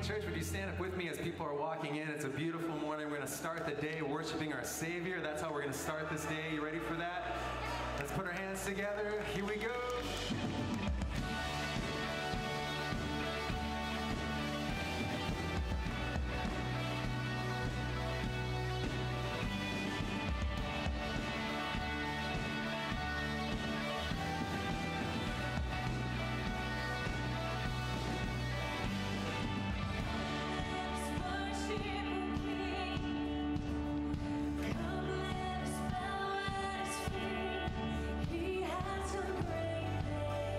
Church, would you stand up with me as people are walking in? It's a beautiful morning. We're going to start the day worshiping our Savior. That's how we're going to start this day. You ready for that? Let's put our hands together. Here we go. He has done great things.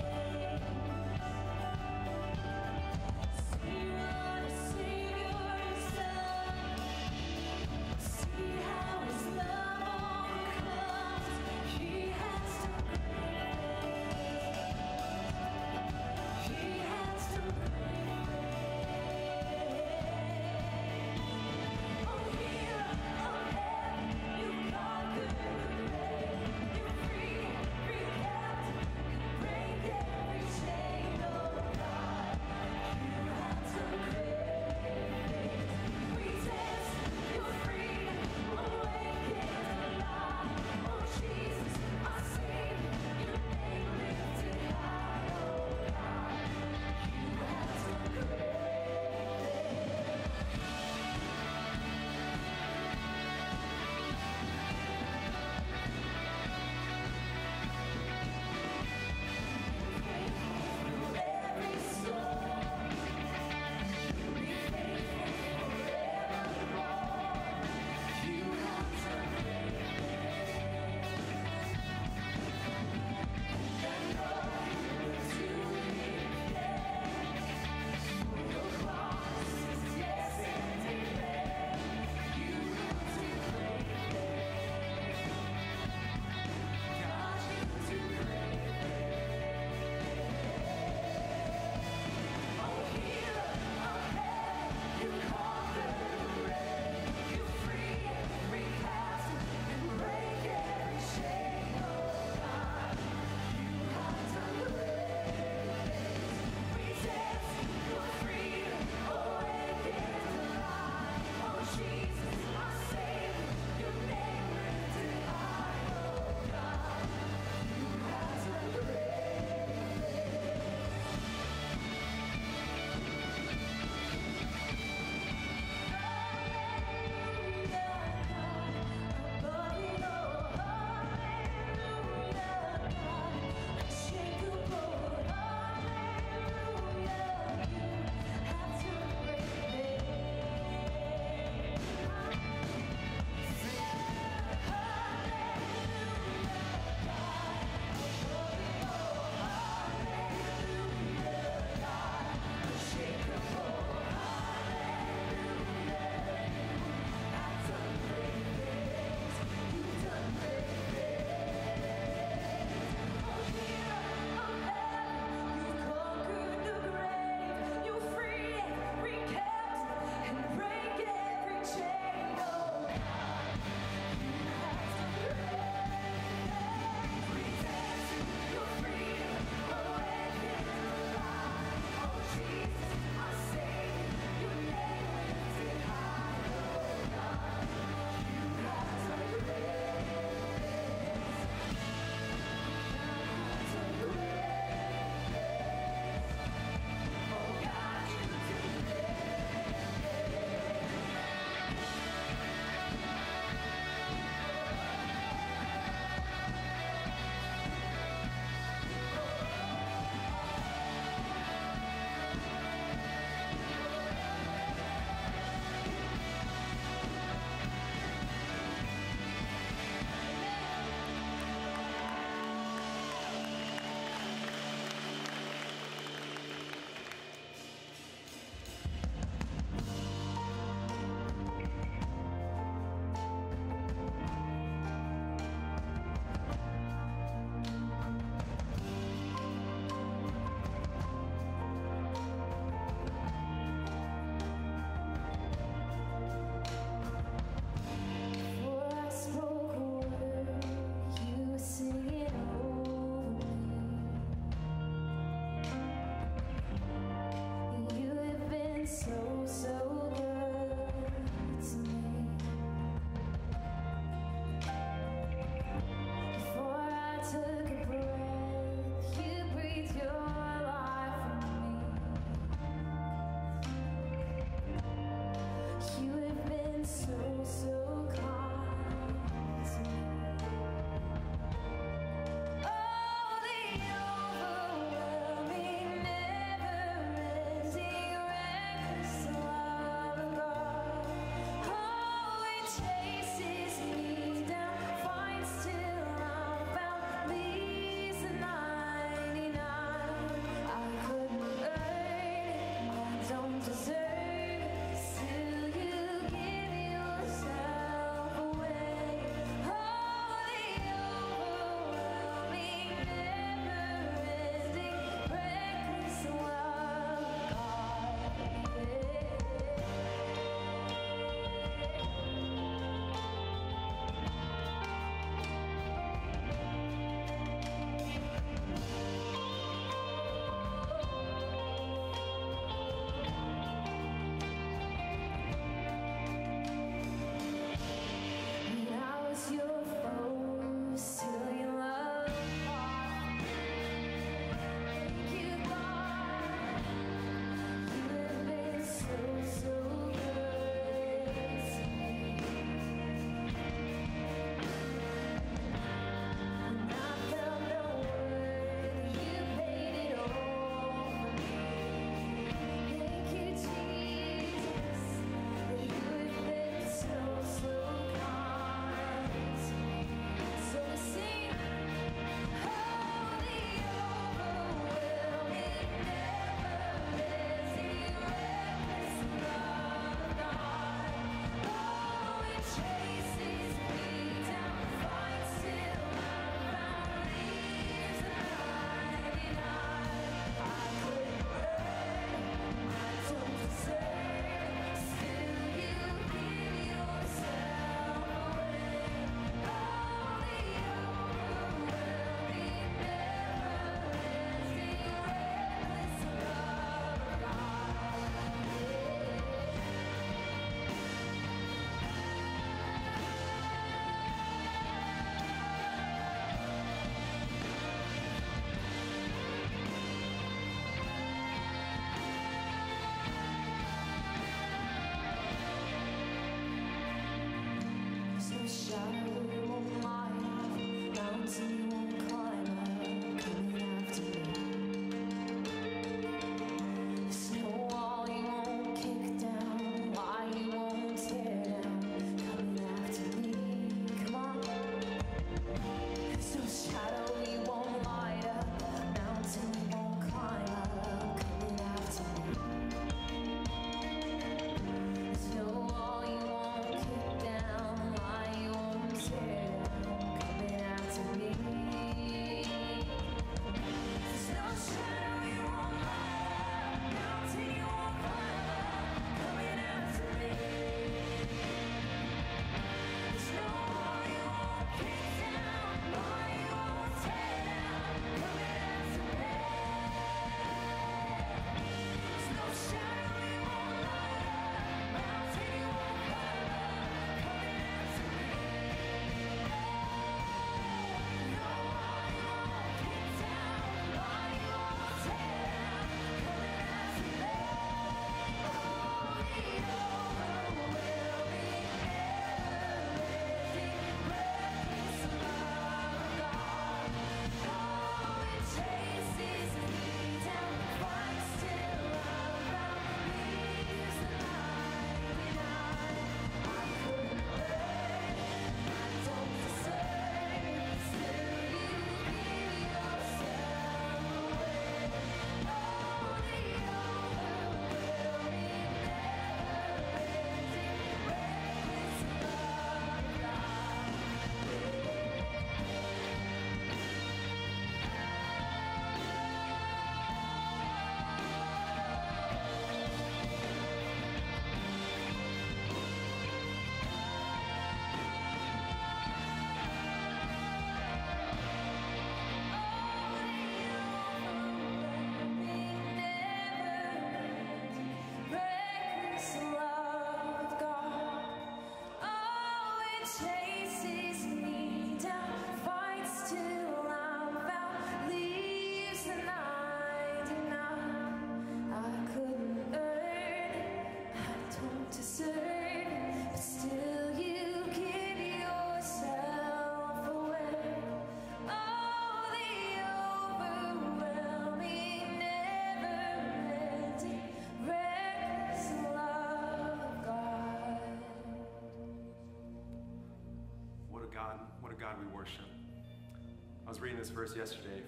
this verse yesterday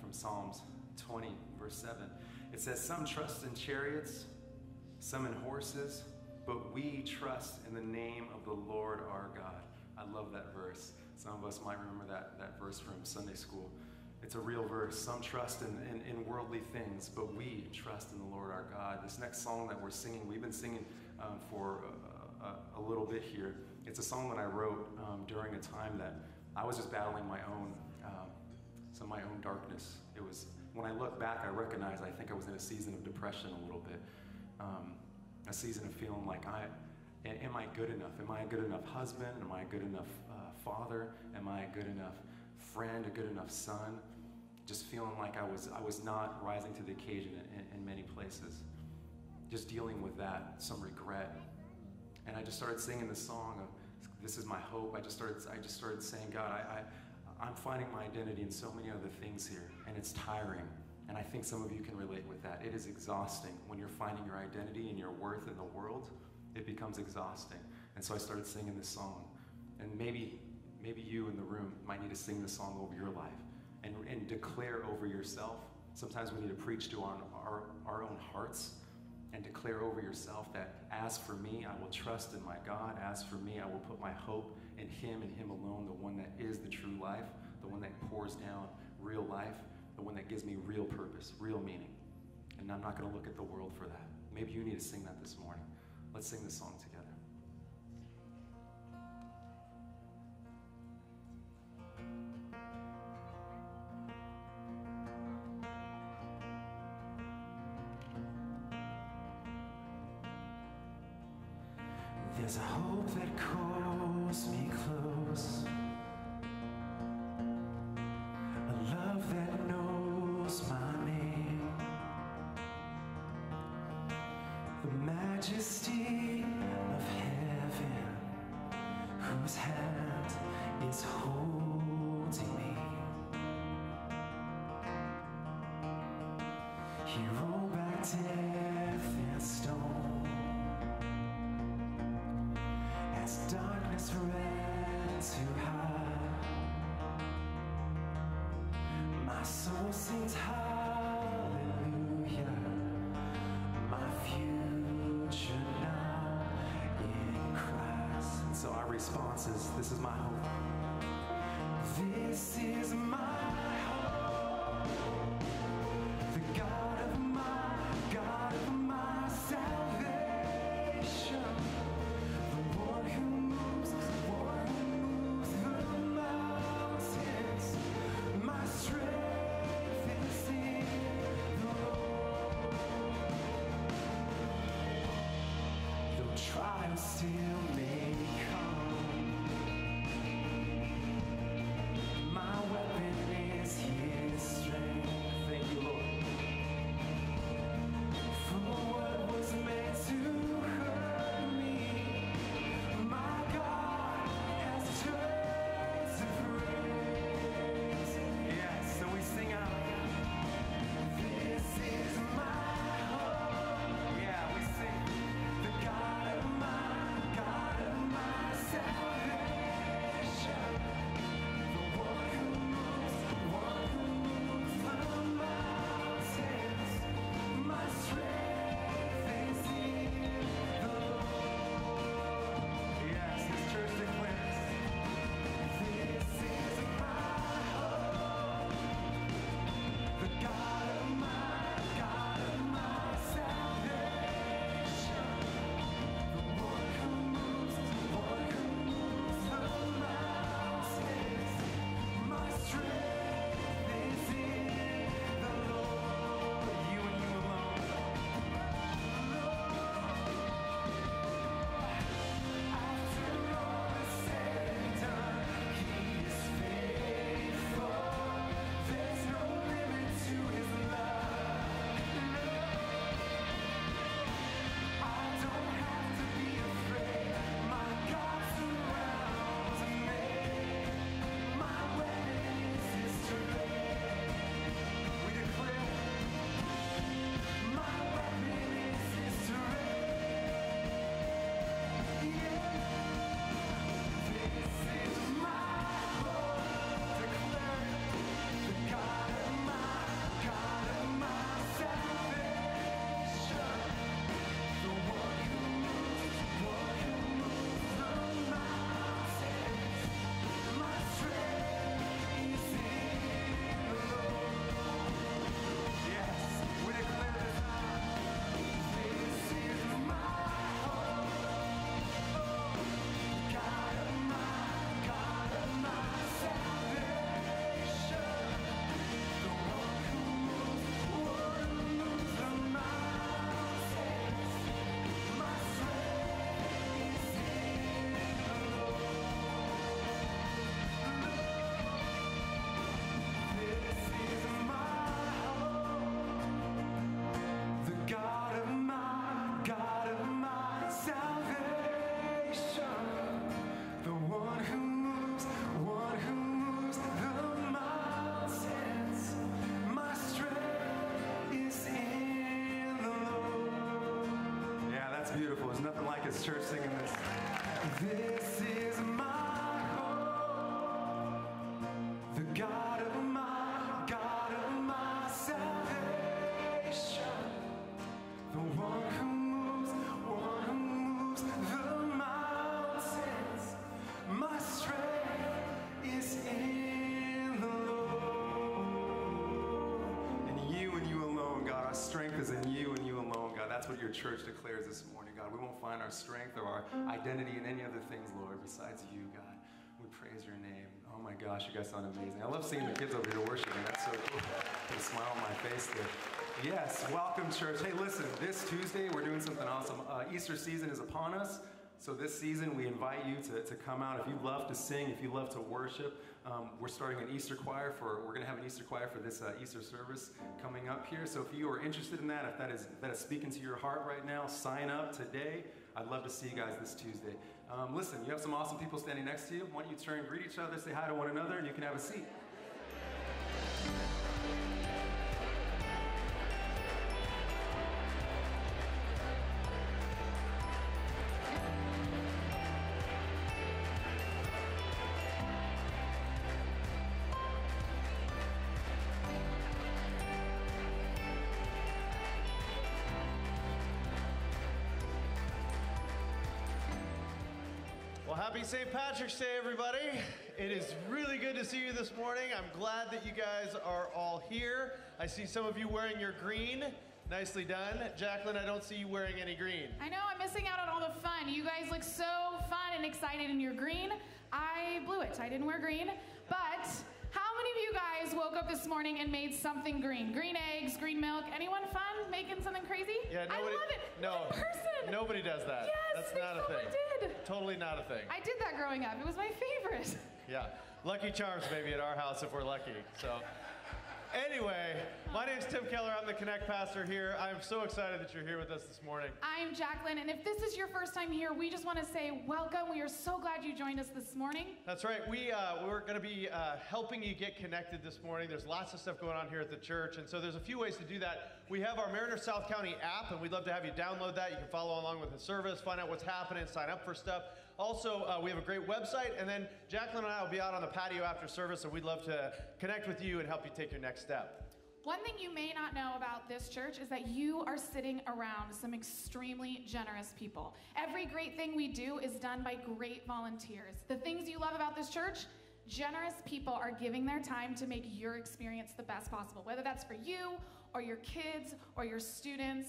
from Psalms 20, verse 7. It says, some trust in chariots, some in horses, but we trust in the name of the Lord our God. I love that verse. Some of us might remember that verse from Sunday school. It's a real verse. Some trust in worldly things, but we trust in the Lord our God. This next song that we're singing, we've been singing for a little bit here. It's a song that I wrote during a time that I was just battling my own darkness. It was, when I look back, I recognize I think I was in a season of depression a little bit. A season of feeling like, am I good enough? Am I a good enough husband? Am I a good enough father? Am I a good enough friend? A good enough son? Just feeling like I was not rising to the occasion in many places. Just dealing with that, some regret. And I just started singing this song of, this is my hope. I just started saying, God, I'm finding my identity in so many other things here, and it's tiring. And I think some of you can relate with that. It is exhausting. When you're finding your identity and your worth in the world, it becomes exhausting. And so I started singing this song. And maybe you in the room might need to sing this song over your life and declare over yourself. Sometimes we need to preach to our own hearts and declare over yourself that, as for me, I will trust in my God. As for me, I will put my hope in Him and Him alone, the one that is the true life, the one that pours down real life, the one that gives me real purpose, real meaning. And I'm not going to look at the world for that. Maybe you need to sing that this morning. Let's sing this song together. There's a hope that calls me close, a love that knows my name, the majesty of heaven, whose hand is holding me. He rolled back death and stone, as darkness ran too high. My soul sings hallelujah, my future now in Christ. And so our response is, this is my hope. This is my hope, the God of my salvation. Trials still may come, my weapon back as church singing this. This is my hope, the God of my salvation, the one who moves the mountains. My strength is in the Lord. And you alone, God. Our strength is in you and you alone, God. That's what your church declares this morning, God. We won't find our strength or our identity in any other things, Lord, besides you, God. We praise your name. Oh my gosh, you guys sound amazing. I love seeing the kids over here worshiping. That's so cool. Put a smile on my face there. Yes, welcome, church. Hey, listen, this Tuesday we're doing something awesome. Easter season is upon us. So this season we invite you to come out. If you love to sing, if you love to worship, we're starting an Easter choir we're going to have an Easter choir for this Easter service coming up here. So if you are interested in that, if that is speaking to your heart right now, sign up today. I'd love to see you guys this Tuesday. Listen, you have some awesome people standing next to you. Why don't you turn and greet each other, say hi to one another, and you can have a seat. Well, happy St. Patrick's Day, everybody. It is really good to see you this morning. I'm glad that you guys are all here. I see some of you wearing your green. Nicely done. Jacqueline, I don't see you wearing any green. I know, I'm missing out on all the fun. You guys look so fun and excited in your green. I blew it. I didn't wear green. But how many of you guys woke up this morning and made something green? Green eggs, green milk. Anyone fun making something crazy? Yeah, nobody, I love it. No, one person. Nobody does that. Yes, that's not a thing. Did. Totally not a thing. I did that growing up. It was my favorite. Yeah, Lucky Charms maybe at our house if we're lucky. So. Anyway, my name's Tim Keller. I'm the Connect pastor here. I'm so excited that you're here with us this morning. I'm Jacqueline, and if this is your first time here, we just want to say welcome. We are so glad you joined us this morning. That's right. We're going to be helping you get connected this morning. There's lots of stuff going on here at the church, and so there's a few ways to do that. We have our Mariner South County app, and we'd love to have you download that. You can follow along with the service, find out what's happening, sign up for stuff. Also, we have a great website, and then Jacqueline and I will be out on the patio after service, and we'd love to connect with you and help you take your next step. One thing you may not know about this church is that you are sitting around some extremely generous people. Every great thing we do is done by great volunteers. The things you love about this church, generous people are giving their time to make your experience the best possible, whether that's for you or your kids or your students.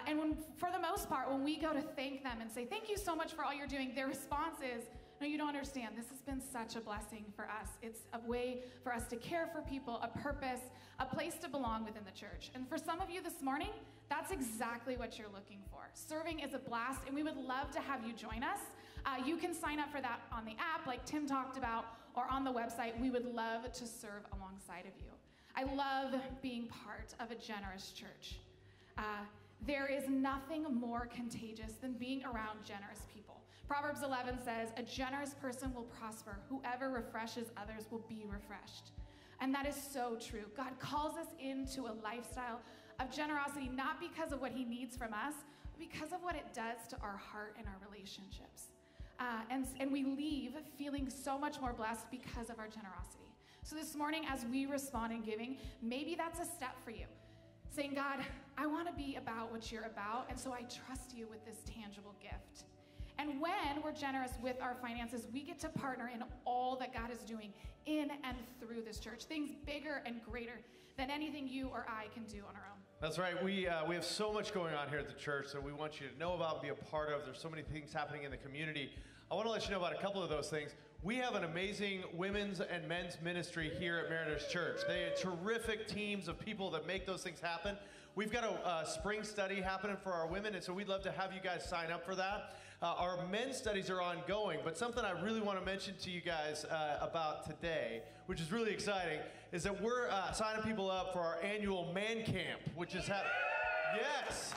And for the most part, when we go to thank them and say, thank you so much for all you're doing, their response is, no, you don't understand. This has been such a blessing for us. It's a way for us to care for people, a purpose, a place to belong within the church. And for some of you this morning, that's exactly what you're looking for. Serving is a blast, and we would love to have you join us. You can sign up for that on the app, like Tim talked about, or on the website. We would love to serve alongside of you. I love being part of a generous church. There is nothing more contagious than being around generous people. Proverbs 11 says, a generous person will prosper. Whoever refreshes others will be refreshed. And that is so true. God calls us into a lifestyle of generosity, not because of what he needs from us, but because of what it does to our heart and our relationships. And we leave feeling so much more blessed because of our generosity. So this morning, as we respond in giving, maybe that's a step for you. Saying, God, I want to be about what you're about, and so I trust you with this tangible gift. And when we're generous with our finances, we get to partner in all that God is doing in and through this church. Things bigger and greater than anything you or I can do on our own. That's right. We have so much going on here at the church that we want you to know about, be a part of. There's so many things happening in the community. I want to let you know about a couple of those things. We have an amazing women's and men's ministry here at Mariners Church. They are terrific teams of people that make those things happen. We've got a spring study happening for our women, and so we'd love to have you guys sign up for that. Our men's studies are ongoing, but something I really want to mention to you guys about today, which is really exciting, is that we're signing people up for our annual Man Camp, which is happening. Yes!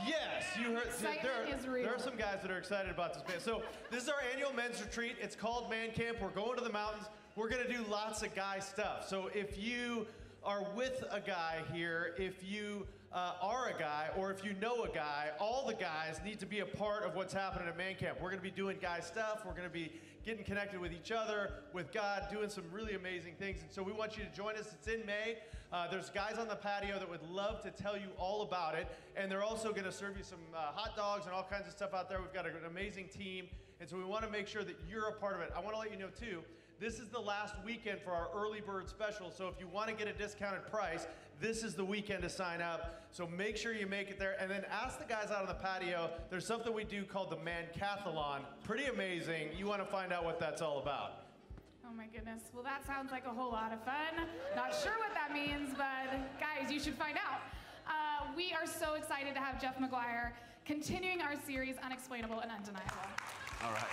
Yes, you heard. There are some guys that are excited about this, man. So this is our annual men's retreat. It's called Man Camp. We're going to the mountains. We're going to do lots of guy stuff. So if you are with a guy here, if you are a guy, or if you know a guy, all the guys need to be a part of what's happening at Man Camp. We're going to be doing guy stuff. We're going to be getting connected with each other, with God, doing some really amazing things. And so we want you to join us. It's in May. There's guys on the patio that would love to tell you all about it. And they're also going to serve you some hot dogs and all kinds of stuff out there. We've got an amazing team. And so we want to make sure that you're a part of it. I want to let you know, too, this is the last weekend for our early bird special. So if you want to get a discounted price, this is the weekend to sign up. So make sure you make it there. And then ask the guys out on the patio. There's something we do called the Man-Cathalon. Pretty amazing. You want to find out what that's all about. Oh my goodness. Well, that sounds like a whole lot of fun. Not sure what that means, but guys, you should find out. We are so excited to have Jeff McGuire continuing our series, Unexplainable and Undeniable. All right.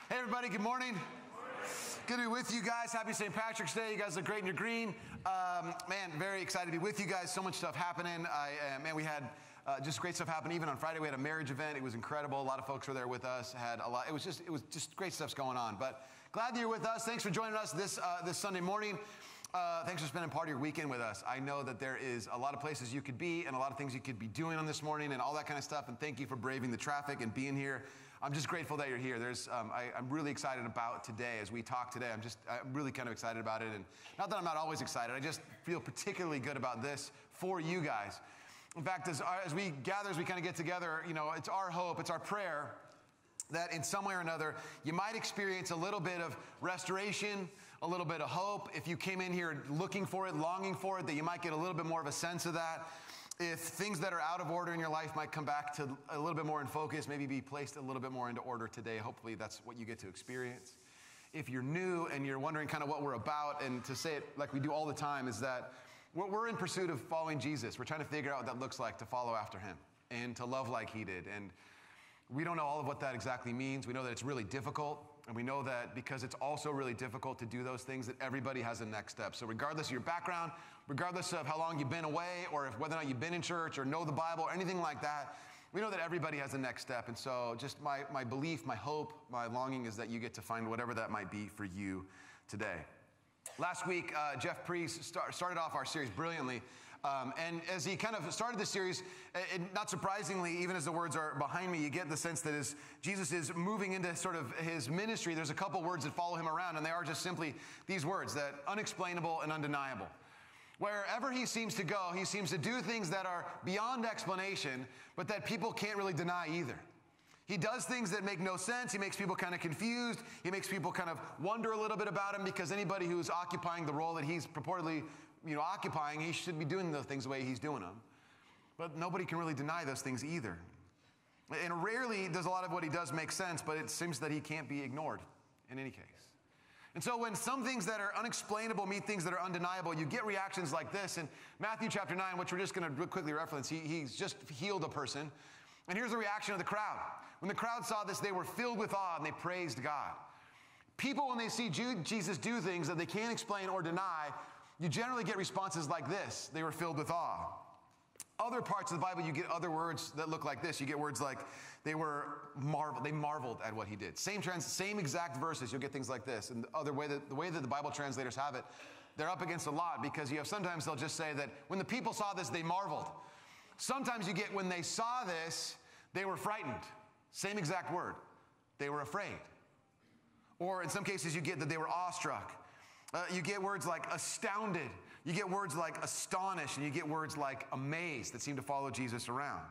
Hey, everybody. Good morning. Good to be with you guys. Happy St. Patrick's Day. You guys look great in your green. Man, very excited to be with you guys. So much stuff happening. Man, we had just great stuff happen. Even on Friday, we had a marriage event. It was incredible. A lot of folks were there with us. Had a lot. It was just great stuff's going on. But glad that you're with us. Thanks for joining us this Sunday morning. Thanks for spending part of your weekend with us. I know that there is a lot of places you could be and a lot of things you could be doing on this morning and all that kind of stuff. And thank you for braving the traffic and being here. I'm just grateful that you're here. I'm really excited about today as we talk today. I'm really kind of excited about it. And not that I'm not always excited. I just feel particularly good about this for you guys. In fact, as we gather, as we kind of get together, you know, it's our hope, it's our prayer that in some way or another, you might experience a little bit of restoration, a little bit of hope. If you came in here looking for it, longing for it, that you might get a little bit more of a sense of that. If things that are out of order in your life might come back to a little bit more in focus, maybe be placed a little bit more into order today. Hopefully that's what you get to experience. If you're new and you're wondering kind of what we're about, and to say it like we do all the time, is that we're in pursuit of following Jesus. We're trying to figure out what that looks like to follow after him and to love like he did. And we don't know all of what that exactly means. We know that it's really difficult. And we know that because it's also really difficult to do those things, that everybody has a next step. So regardless of your background, regardless of how long you've been away, or if whether or not you've been in church or know the Bible or anything like that, we know that everybody has a next step. And so just my belief, my hope, my longing is that you get to find whatever that might be for you today. Last week, Jeff Priest started off our series brilliantly. And as he kind of started this series, not surprisingly, even as the words are behind me, you get the sense that as Jesus is moving into sort of his ministry, there's a couple words that follow him around, and they are just simply these words, that unexplainable and undeniable. Wherever he seems to go, he seems to do things that are beyond explanation, but that people can't really deny either. He does things that make no sense. He makes people kind of confused. He makes people kind of wonder a little bit about him, because anybody who's occupying the role that he's purportedly occupying, he should be doing those things the way he's doing them. But nobody can really deny those things either. And rarely does a lot of what he does make sense, but it seems that he can't be ignored in any case. And so when some things that are unexplainable meet things that are undeniable, you get reactions like this. In Matthew chapter 9, which we're just going to quickly reference, he's just healed a person. And here's the reaction of the crowd. When the crowd saw this, they were filled with awe and they praised God. People, when they see Jesus do things that they can't explain or deny, you generally get responses like this. They were filled with awe. Other parts of the Bible, you get other words that look like this. You get words like they marveled at what he did. Same exact verses, you'll get things like this. And the way that the Bible translators have it, they're up against a lot, because sometimes they'll just say that when the people saw this, they marveled. Sometimes you get when they saw this, they were frightened. Same exact word. They were afraid. Or in some cases, you get that they were awestruck. You get words like astounded. You get words like astonished. And you get words like amazed that seem to follow Jesus around.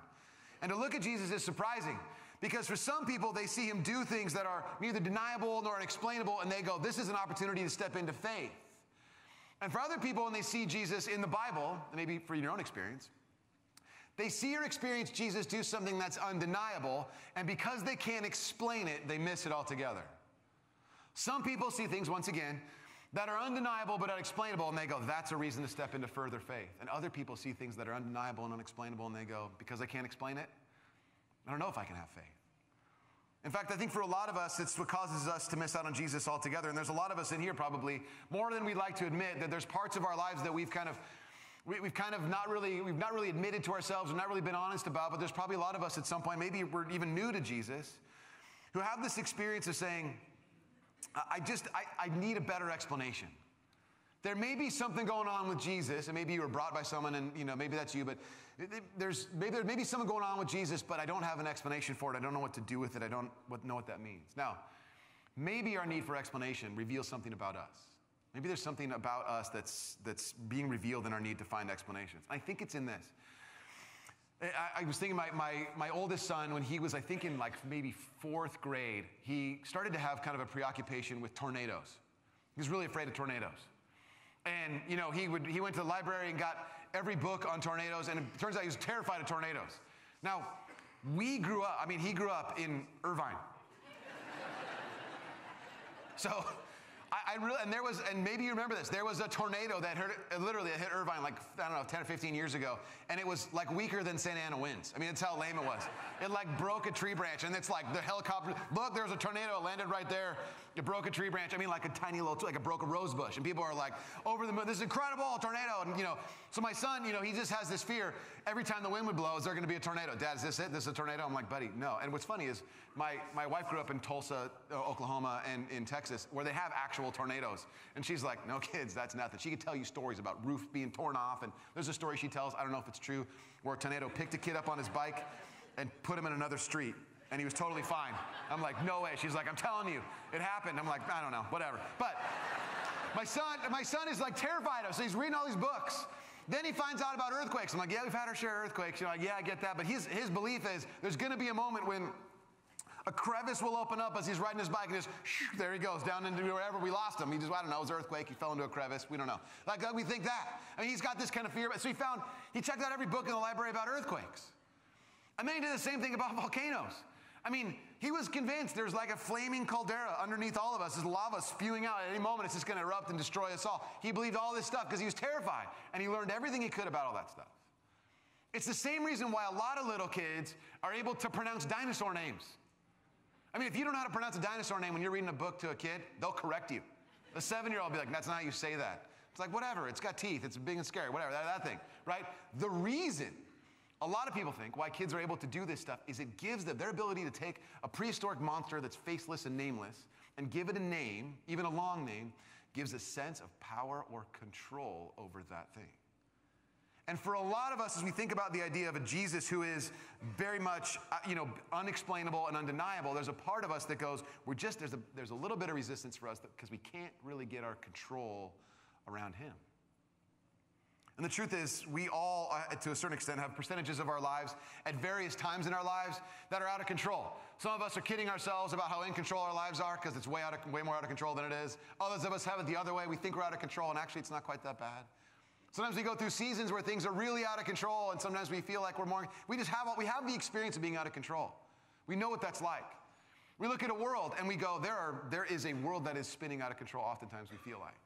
And to look at Jesus is surprising, because for some people, they see him do things that are neither deniable nor unexplainable, and they go, this is an opportunity to step into faith. And for other people, when they see Jesus in the Bible, maybe for your own experience, they see or experience Jesus do something that's undeniable, and because they can't explain it, they miss it altogether. Some people see things, once again, that are undeniable but unexplainable, and they go, that's a reason to step into further faith. And other people see things that are undeniable and unexplainable, and they go, because I can't explain it, I don't know if I can have faith. In fact, I think for a lot of us, it's what causes us to miss out on Jesus altogether. And there's a lot of us in here probably, more than we'd like to admit, that there's parts of our lives that we've not really admitted to ourselves, we've not really been honest about, but there's probably a lot of us at some point, maybe we're even new to Jesus, who have this experience of saying, I need a better explanation. There may be something going on with Jesus, and maybe you were brought by someone, and maybe that's you, but there may be something going on with Jesus, but I don't have an explanation for it. I don't know what to do with it. I don't know what that means. Now, maybe our need for explanation reveals something about us. Maybe there's something about us that's being revealed in our need to find explanations. I think it's in this. I was thinking my oldest son, when he was, I think, in like maybe 4th grade, he started to have kind of a preoccupation with tornadoes. He was really afraid of tornadoes. And, he went to the library and got every book on tornadoes, and it turns out he was terrified of tornadoes. Now, he grew up in Irvine. So, and maybe you remember this, there was a tornado that hit Irvine like, 10 or 15 years ago, and it was like weaker than Santa Ana winds. I mean, that's how lame it was. It like broke a tree branch, and it's like the helicopter, look, there was a tornado, it landed right there, it broke a tree branch. I mean, like a tiny little, like it broke a rose bush, and people are like, over the moon, this is incredible, a tornado, and so my son, he just has this fear, every time the wind would blow, is there gonna be a tornado? Dad, is this it? This is a tornado? I'm like, buddy, no. And what's funny is, my wife grew up in Tulsa, Oklahoma, and in Texas, where they have actual tornadoes. And she's like, no kids, that's nothing. She could tell you stories about roofs being torn off, and there's a story she tells, I don't know if it's true, where a tornado picked a kid up on his bike and put him in another street, and he was totally fine. I'm like, no way. She's like, I'm telling you, it happened. I'm like, I don't know, whatever. But my son is like terrified of it, so he's reading all these books. Then he finds out about earthquakes. I'm like, yeah, we've had our share of earthquakes. Like, yeah, I get that. But his belief is there's going to be a moment when a crevice will open up as he's riding his bike, and just, there he goes, down into wherever we lost him. I don't know, it was an earthquake, he fell into a crevice, we don't know. Like, we think that. I mean, he's got this kind of fear. So he checked out every book in the library about earthquakes. And then he did the same thing about volcanoes. I mean, he was convinced there's like a flaming caldera underneath all of us. There's lava spewing out. At any moment, it's just going to erupt and destroy us all. He believed all this stuff because he was terrified, and he learned everything he could about all that stuff. It's the same reason why a lot of little kids are able to pronounce dinosaur names. I mean, if you don't know how to pronounce a dinosaur name when you're reading a book to a kid, they'll correct you. The 7-year-old will be like, that's not how you say that. It's like, whatever, it's got teeth, it's big and scary, whatever, that thing, right? The reason a lot of people think why kids are able to do this stuff is it gives them their ability to take a prehistoric monster that's faceless and nameless and give it a name, even a long name, gives a sense of power or control over that thing. And for a lot of us, as we think about the idea of a Jesus who is very much, unexplainable and undeniable, there's a part of us that goes, there's a little bit of resistance for us because we can't really get our control around him. And the truth is, we all, to a certain extent, have percentages of our lives at various times in our lives that are out of control. Some of us are kidding ourselves about how in control our lives are because it's way more out of control than it is. Others of us have it the other way. We think we're out of control, and actually it's not quite that bad. Sometimes we go through seasons where things are really out of control, and sometimes we feel like we have the experience of being out of control. We know what that's like. We look at a world and we go, there is a world that is spinning out of control oftentimes, we feel like.